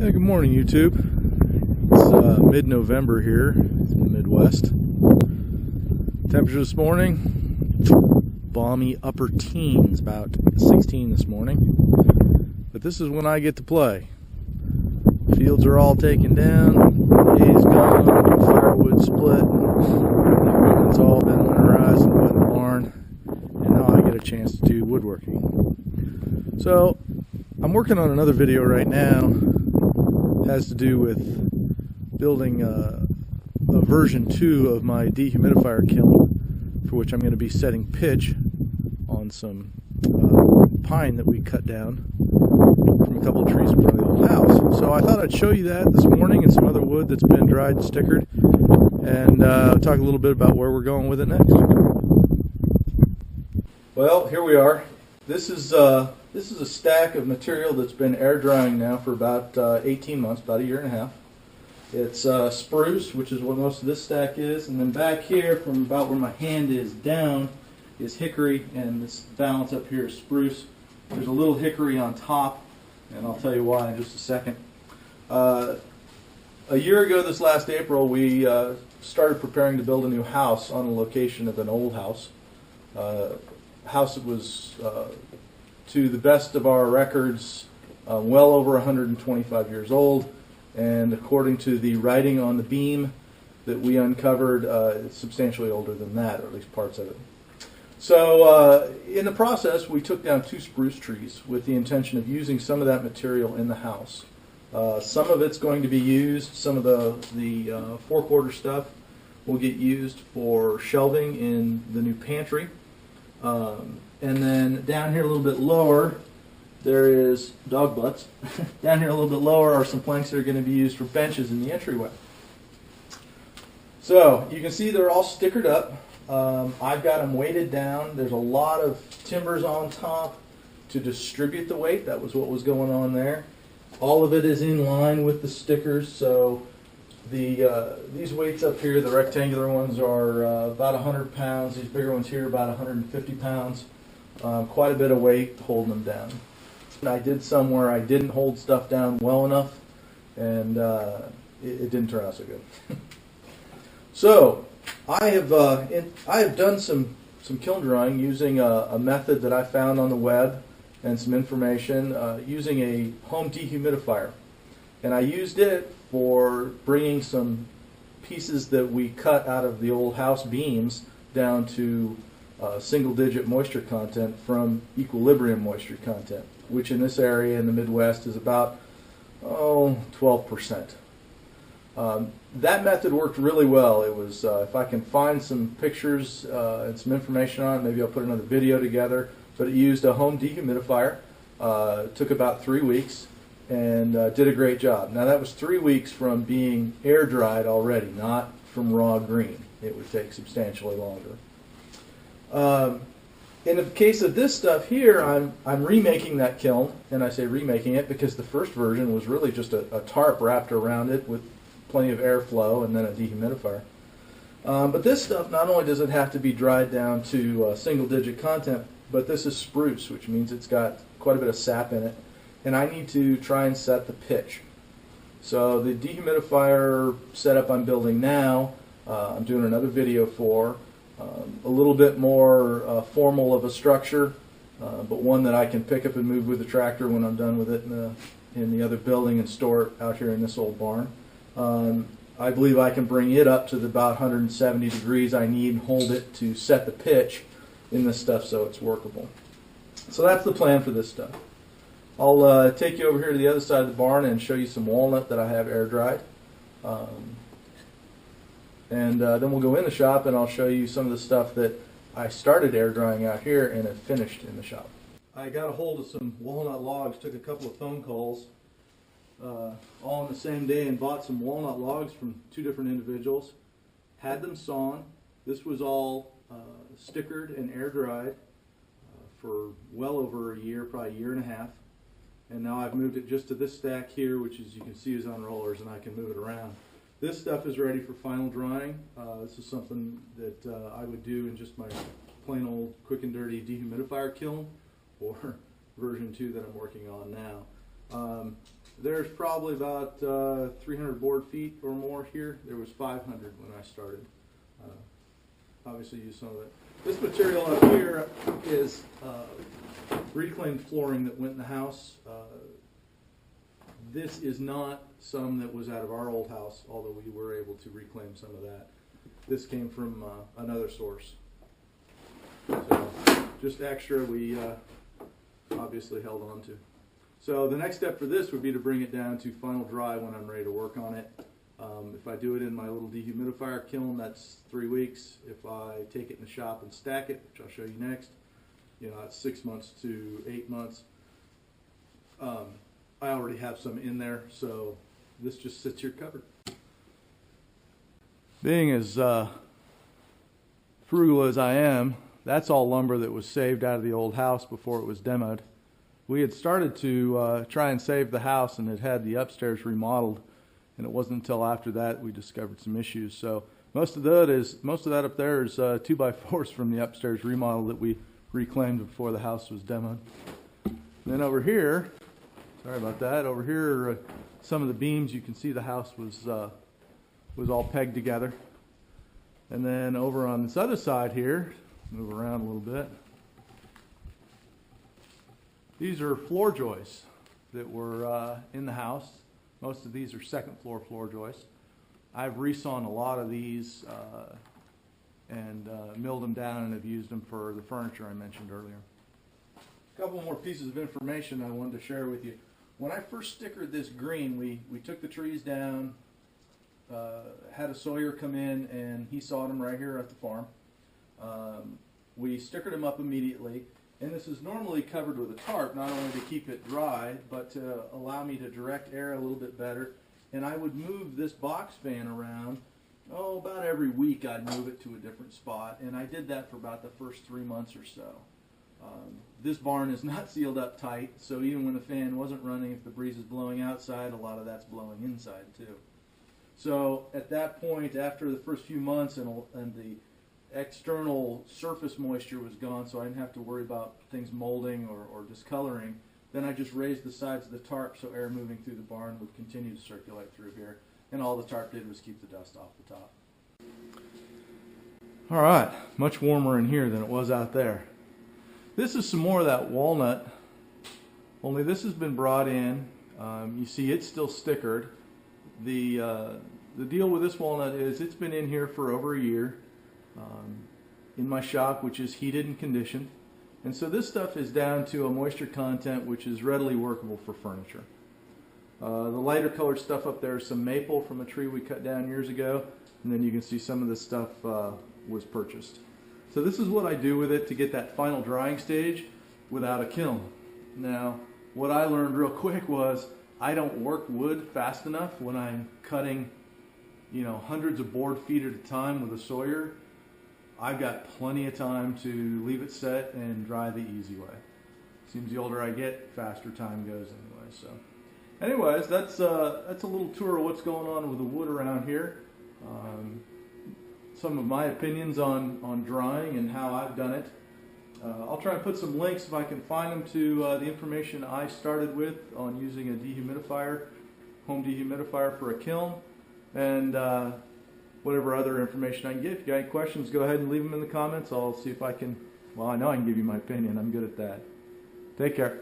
Yeah, good morning, YouTube. It's mid-November here in the Midwest. Temperature this morning, balmy upper teens, about 16 this morning. But this is when I get to play. Fields are all taken down, hay's gone, firewood split, equipment's all been winterized and put in the barn, and now I get a chance to do woodworking. So, I'm working on another video right now. It has to do with building a version 2 of my dehumidifier kiln, for which I'm going to be setting pitch on some pine that we cut down from a couple of trees in front of the old house. So I thought I'd show you that this morning and some other wood that's been dried and stickered, and talk a little bit about where we're going with it next. Well, here we are. This is a stack of material that's been air drying now for about 18 months, about a year and a half. It's spruce, which is what most of this stack is, and then back here, from about where my hand is down, is hickory, and this balance up here is spruce. There's a little hickory on top, and I'll tell you why in just a second. A year ago this last April, we started preparing to build a new house on the location of an old house. House that was, to the best of our records, well over 125 years old, and according to the writing on the beam that we uncovered, it's substantially older than that, or at least parts of it. So in the process, we took down 2 spruce trees with the intention of using some of that material in the house. Some of it's going to be used, some of the 4-quarter stuff will get used for shelving in the new pantry. And then down here a little bit lower, there is dog butts. Down here a little bit lower are some planks that are going to be used for benches in the entryway. So you can see they're all stickered up. I've got them weighted down. There's a lot of timbers on top to distribute the weight. That was what was going on there. All of it is in line with the stickers. So these weights up here, the rectangular ones, are about 100 pounds. These bigger ones here, about 150 pounds. Quite a bit of weight holding them down. I did some where I didn't hold stuff down well enough, and it didn't turn out so good. So I have done some kiln drying using a method that I found on the web and some information using a home dehumidifier, and I used it for bringing some pieces that we cut out of the old house beams down to single-digit moisture content from equilibrium moisture content, which in this area in the Midwest is about 12%. That method worked really well. It was, if I can find some pictures and some information on it, maybe I'll put another video together, but it used a home dehumidifier. Took about 3 weeks and did a great job. Now that was 3 weeks from being air dried already, not from raw green. It would take substantially longer. In the case of this stuff here, I'm remaking that kiln, and I say remaking it because the first version was really just a tarp wrapped around it with plenty of airflow and then a dehumidifier. But this stuff, not only does it have to be dried down to single-digit content, but this is spruce, which means it's got quite a bit of sap in it, and I need to try and set the pitch. So the dehumidifier setup I'm building now, I'm doing another video for. A little bit more formal of a structure, but one that I can pick up and move with the tractor when I'm done with it in the other building and store it out here in this old barn. I believe I can bring it up to the about 170 degrees I need and hold it to set the pitch in this stuff so it's workable. So that's the plan for this stuff. I'll take you over here to the other side of the barn and show you some walnut that I have air dried. And then we'll go in the shop and I'll show you some of the stuff that I started air drying out here and have finished in the shop. I got a hold of some walnut logs, took a couple of phone calls all on the same day and bought some walnut logs from 2 different individuals. Had them sawn. This was all stickered and air dried for well over a year, probably a year and a half. And now I've moved it just to this stack here, which as you can see is on rollers, and I can move it around. This stuff is ready for final drying. This is something that I would do in just my plain old quick and dirty dehumidifier kiln, or version 2 that I'm working on now. There's probably about 300 board feet or more here. There was 500 when I started. Obviously use some of it. This material up here is reclaimed flooring that went in the house. This is not some that was out of our old house, although we were able to reclaim some of that. This came from another source. So just extra we obviously held on to. So the next step for this would be to bring it down to final dry when I'm ready to work on it. If I do it in my little dehumidifier kiln, that's 3 weeks. If I take it in the shop and stack it, which I'll show you next, that's 6 months to 8 months. I already have some in there, so this just sits here covered. Being as frugal as I am, that's all lumber that was saved out of the old house before it was demoed. We had started to try and save the house and had the upstairs remodeled, and it wasn't until after that we discovered some issues. So most of that up there is 2x4s from the upstairs remodel that we reclaimed before the house was demoed. And then over here, sorry about that, over here are some of the beams. You can see the house was all pegged together. And then over on this other side here, move around a little bit. These are floor joists that were in the house. Most of these are second floor floor joists. I've resawn a lot of these and milled them down and have used them for the furniture I mentioned earlier. A couple more pieces of information I wanted to share with you. When I first stickered this green, we took the trees down, had a sawyer come in, and he sawed them right here at the farm. We stickered them up immediately, and this is normally covered with a tarp, not only to keep it dry, but to allow me to direct air a little bit better. And I would move this box fan around, about every week I'd move it to a different spot, and I did that for about the first 3 months or so. This barn is not sealed up tight, so even when the fan wasn't running, if the breeze is blowing outside, a lot of that's blowing inside too. So at that point, after the first few months and the external surface moisture was gone, so I didn't have to worry about things molding or discoloring, then I just raised the sides of the tarp so air moving through the barn would continue to circulate through here, and all the tarp did was keep the dust off the top. All right, much warmer in here than it was out there. This is some more of that walnut, only this has been brought in. You see it's still stickered. The deal with this walnut is it's been in here for over a year in my shop, which is heated and conditioned. And so this stuff is down to a moisture content which is readily workable for furniture. The lighter colored stuff up there is some maple from a tree we cut down years ago, and then you can see some of this stuff was purchased. So this is what I do with it to get that final drying stage without a kiln. Now, what I learned real quick was I don't work wood fast enough when I'm cutting, hundreds of board feet at a time with a sawyer. I've got plenty of time to leave it set and dry the easy way. Seems the older I get, faster time goes anyway. So, anyways, that's a little tour of what's going on with the wood around here. Some of my opinions on drying and how I've done it. I'll try and put some links, if I can find them, to the information I started with on using a dehumidifier, home dehumidifier for a kiln, and whatever other information I can get. If you got any questions, go ahead and leave them in the comments. I'll see if I can, I know I can give you my opinion. I'm good at that. Take care.